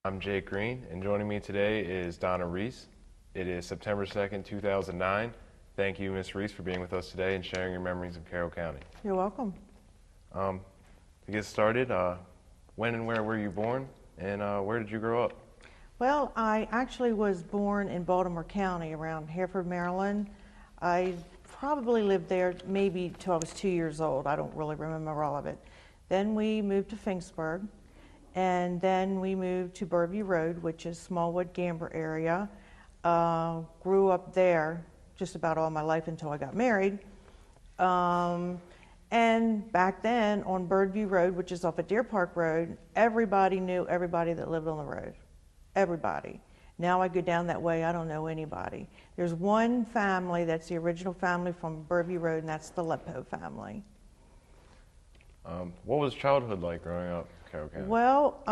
I'm Jake Green, and joining me today is Donna Reese. It is September 2nd, 2009. Thank you, Ms. Reese, for being with us today and sharing your memories of Carroll County. You're welcome. To get started, when and where were you born, and where did you grow up? Well, I actually was born in Baltimore County around Hereford, Maryland. I probably lived there maybe till I was 2 years old. I don't really remember all of it. Then we moved to Finksberg, and then we moved to Birdview Road, which is Smallwood, Gamber area. Grew up there just about all my life until I got married. And back then on Birdview Road, which is off of Deer Park Road, everybody knew everybody that lived on the road. Everybody. Now I go down that way, I don't know anybody. There's one family that's the original family from Birdview Road, and that's the Lepo family. What was childhood like growing up in Carroll County? Well,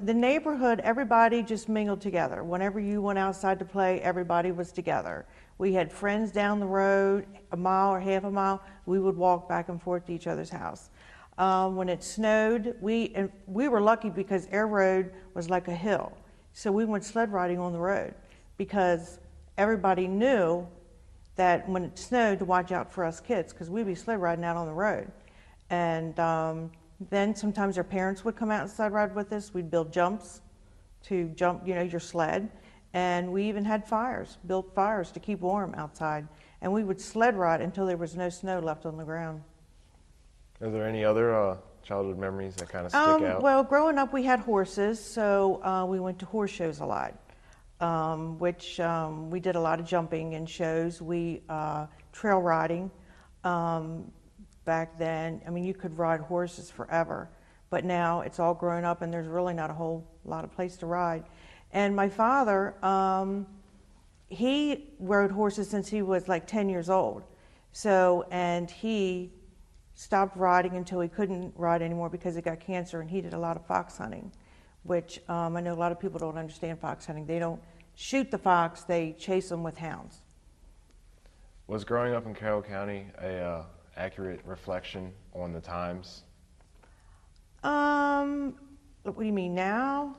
the neighborhood, everybody just mingled together. Whenever you went outside to play, everybody was together. We had friends down the road, a mile or half a mile. We would walk back and forth to each other's house. When it snowed, we were lucky because Air Road was like a hill. So we went sled riding on the road because everybody knew that when it snowed to watch out for us kids because we'd be sled riding out on the road. And then sometimes our parents would come out and sled ride with us. We'd build jumps to jump, your sled. And we even had built fires to keep warm outside. And we would sled ride until there was no snow left on the ground. Are there any other childhood memories that kind of stick out? Well, growing up we had horses, so we went to horse shows a lot, which we did a lot of jumping in shows. We trail riding. Back then, you could ride horses forever, but now it's all grown up and there's really not a whole lot of place to ride. And my father, he rode horses since he was like 10 years old. And he stopped riding until he couldn't ride anymore because he got cancer, and he did a lot of fox hunting, which I know a lot of people don't understand fox hunting. They don't shoot the fox, they chase them with hounds. Was growing up in Carroll County a accurate reflection on the times? What do you mean now?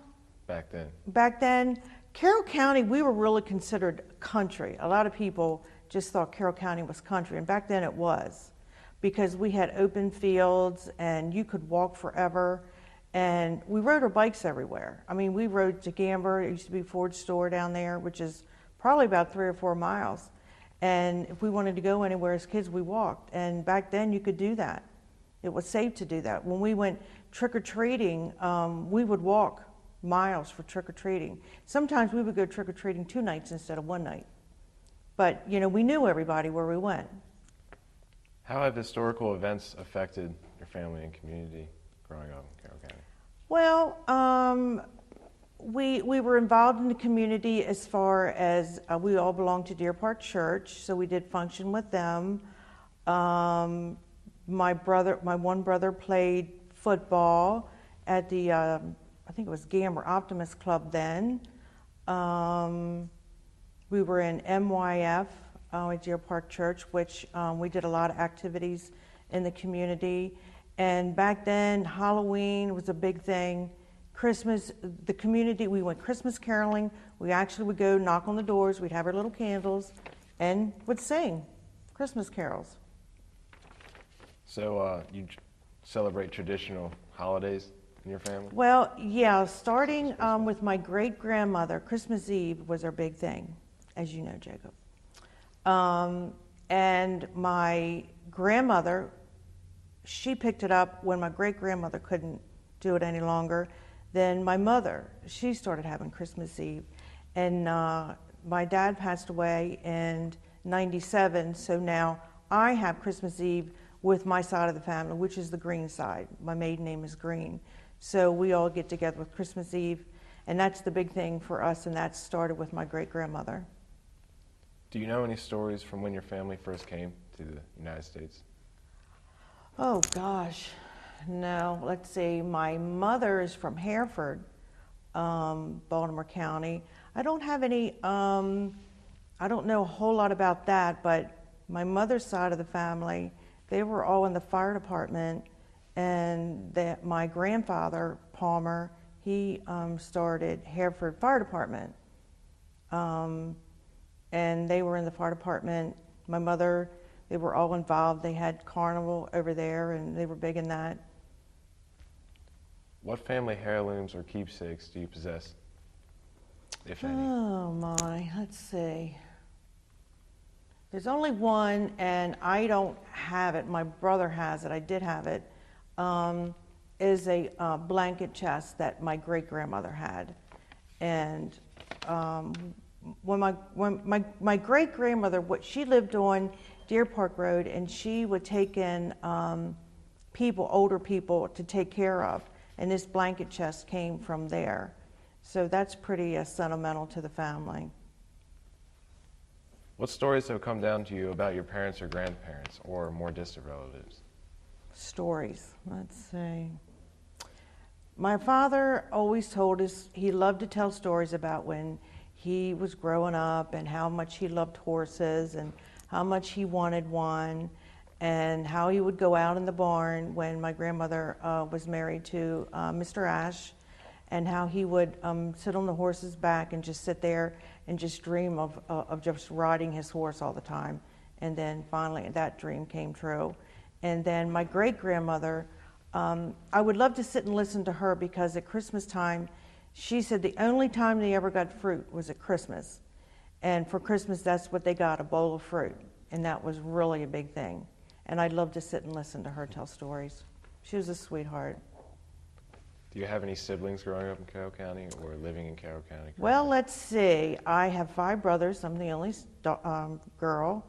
Back then. Back then, Carroll County, we were really considered country. A lot of people just thought Carroll County was country, and back then it was, because we had open fields and you could walk forever, and we rode our bikes everywhere. We rode to Gamber. It used to be Ford store down there, which is probably about 3 or 4 miles. And if we wanted to go anywhere as kids, we walked. And back then you could do that. It was safe to do that. When we went trick-or-treating, we would walk miles for trick-or-treating. Sometimes we would go trick-or-treating 2 nights instead of 1 night. But, we knew everybody where we went. How have historical events affected your family and community growing up in Carroll County? Well, we were involved in the community as far as we all belonged to Deer Park Church, so we did function with them. My one brother played football at the, I think it was Gamber Optimist Club then. We were in MYF at Deer Park Church, which we did a lot of activities in the community. And back then, Halloween was a big thing. Christmas, the community, we went Christmas caroling. We actually would go knock on the doors. We'd have our little candles and would sing Christmas carols. So you celebrate traditional holidays in your family? Well, yeah, starting with my great-grandmother, Christmas Eve was our big thing, as you know, Jacob. And my grandmother, she picked it up when my great-grandmother couldn't do it any longer. Then my mother, she started having Christmas Eve. And my dad passed away in '97, so now I have Christmas Eve with my side of the family, which is the Green side. My maiden name is Green. So we all get together with Christmas Eve, and that's the big thing for us, and that started with my great-grandmother. Do you know any stories from when your family first came to the United States? Oh, gosh. No, let's see. My mother is from Hereford, Baltimore County. I don't have any, I don't know a whole lot about that, but my mother's side of the family, they were all in the fire department, and my grandfather, Palmer, he started Hereford Fire Department. And they were in the fire department. My mother, they were all involved. They had carnival over there, and they were big in that. What family heirlooms or keepsakes do you possess, if any? Oh my, let's see. There's only one, and I don't have it. My brother has it. I did have it. Is a blanket chest that my great-grandmother had. And when my great-grandmother, she lived on Deer Park Road, and she would take in older people to take care of, and this blanket chest came from there. So that's pretty sentimental to the family. What stories have come down to you about your parents or grandparents or more distant relatives? Stories, let's see. My father always told us he loved to tell stories about when he was growing up and how much he loved horses and how much he wanted one, and how he would go out in the barn when my grandmother was married to Mr. Ash, and how he would sit on the horse's back and just sit there and just dream of just riding his horse all the time. And then finally that dream came true. And then my great-grandmother, I would love to sit and listen to her, because at Christmas time, she said the only time they ever got fruit was at Christmas. And for Christmas, that's what they got, a bowl of fruit. And that was really a big thing. And I'd love to sit and listen to her tell stories. She was a sweetheart. Do you have any siblings growing up in Carroll County or living in Carroll County? Well, let's see. I have 5 brothers. I'm the only girl.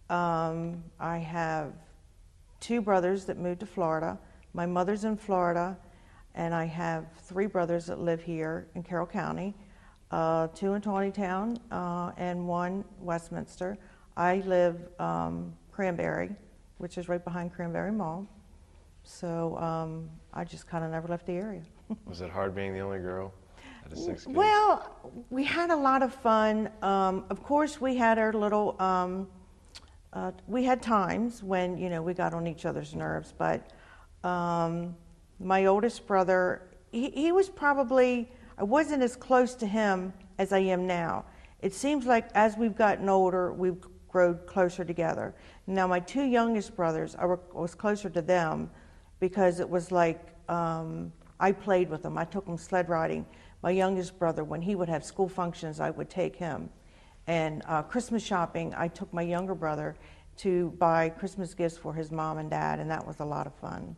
I have 2 brothers that moved to Florida. My mother's in Florida, and I have 3 brothers that live here in Carroll County, 2 in Tawnytown and 1 Westminster. I live Cranberry, which is right behind Cranberry Mall. So I just kind of never left the area. Was it hard being the only girl out of 6 kids? Well, we had a lot of fun. Of course, we had our little, we had times when, we got on each other's nerves, but my oldest brother, he was probably, I wasn't as close to him as I am now. It seems like as we've gotten older, we've grown closer together. Now, my 2 youngest brothers, I was closer to them because it was like I played with them. I took them sled riding. My youngest brother, when he would have school functions, I would take him. And Christmas shopping, I took my younger brother to buy Christmas gifts for his mom and dad, and that was a lot of fun.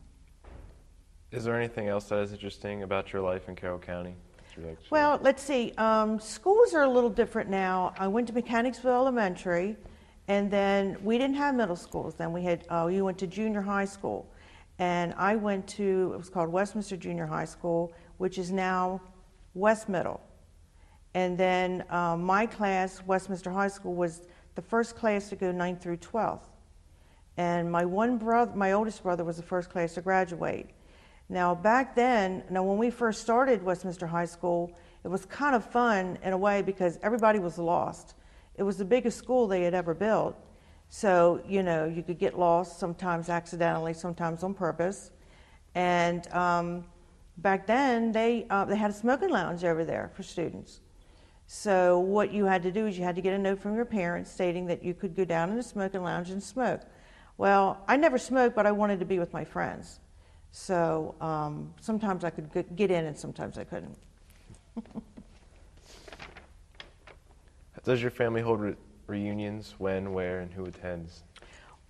Is there anything else that is interesting about your life in Carroll County? Well, let's see. Schools are a little different now. I went to Mechanicsville Elementary, and then we didn't have middle schools. Then we had, you went to junior high school. And I went to, it was called Westminster Junior High School, which is now West Middle. And then my class, Westminster High School, was the first class to go 9th through 12th. And my oldest brother was the first class to graduate. Now back then, when we first started Westminster High School, it was kind of fun in a way because everybody was lost. It was the biggest school they had ever built. So, you could get lost, sometimes accidentally, sometimes on purpose. And back then, they had a smoking lounge over there for students. So what you had to do is you had to get a note from your parents stating that you could go down in the smoking lounge and smoke. Well, I never smoked, but I wanted to be with my friends. So sometimes I could get in and sometimes I couldn't. Does your family hold reunions? When, where, and who attends?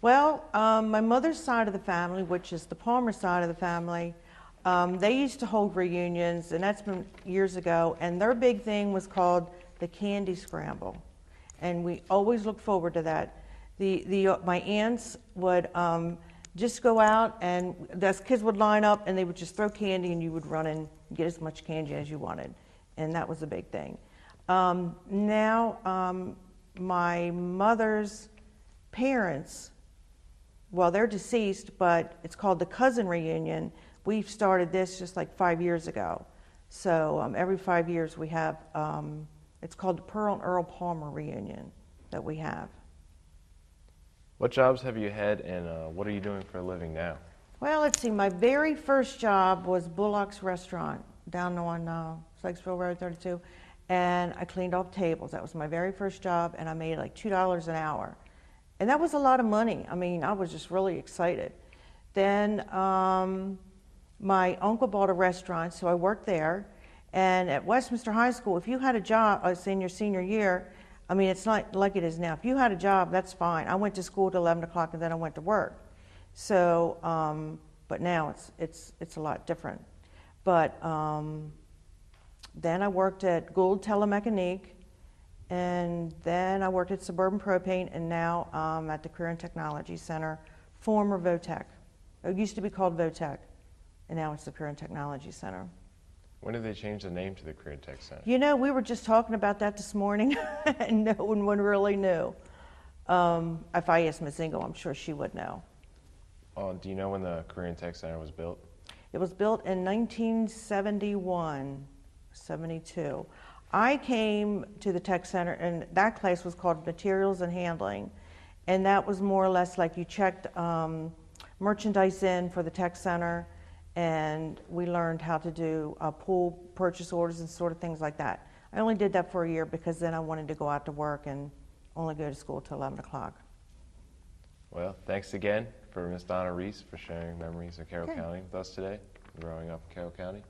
Well, my mother's side of the family, which is the Palmer side of the family, they used to hold reunions, and that's been years ago, and their big thing was called the Candy Scramble. And we always looked forward to that. My aunts would just go out, and the kids would line up, and they would just throw candy, and you would run and get as much candy as you wanted. And that was a big thing. Now, my mother's parents, well, they're deceased, but it's called the Cousin Reunion. We've started this just like 5 years ago. So every 5 years we have, it's called the Pearl and Earl Palmer Reunion that we have. What jobs have you had, and what are you doing for a living now? Well, let's see. My very first job was Bullock's Restaurant down on Fikesville Road 32, and I cleaned off tables. That was my very first job, and I made like $2 an hour. And that was a lot of money. I mean, I was just really excited. Then my uncle bought a restaurant, so I worked there. And at Westminster High School, if you had a job, in your senior year, I mean, it's not like it is now. If you had a job, that's fine. I went to school till 11 o'clock, and then I went to work. So, but now it's a lot different. But then I worked at Gould Telemechanique, and then I worked at Suburban Propane, and now I'm at the Career and Technology Center, former Votech. It used to be called Votech, and now it's the Career and Technology Center. When did they change the name to the Career and Tech Center? You know, we were just talking about that this morning, and no one really knew. If I asked Ms. Engel, I'm sure she would know. Do you know when the Career and Tech Center was built? It was built in 1971, 72. I came to the Tech Center, and that class was called Materials and Handling, and that was more or less like you checked merchandise in for the Tech Center, and we learned how to do pull purchase orders and sort of things like that. I only did that for a year because then I wanted to go out to work and only go to school till 11 o'clock. Well, thanks again for Ms. Donna Reese for sharing memories of Carroll County with us today, growing up in Carroll County.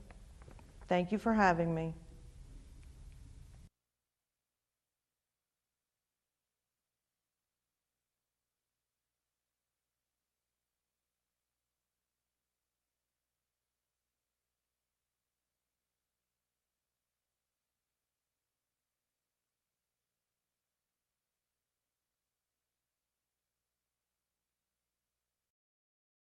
Thank you for having me.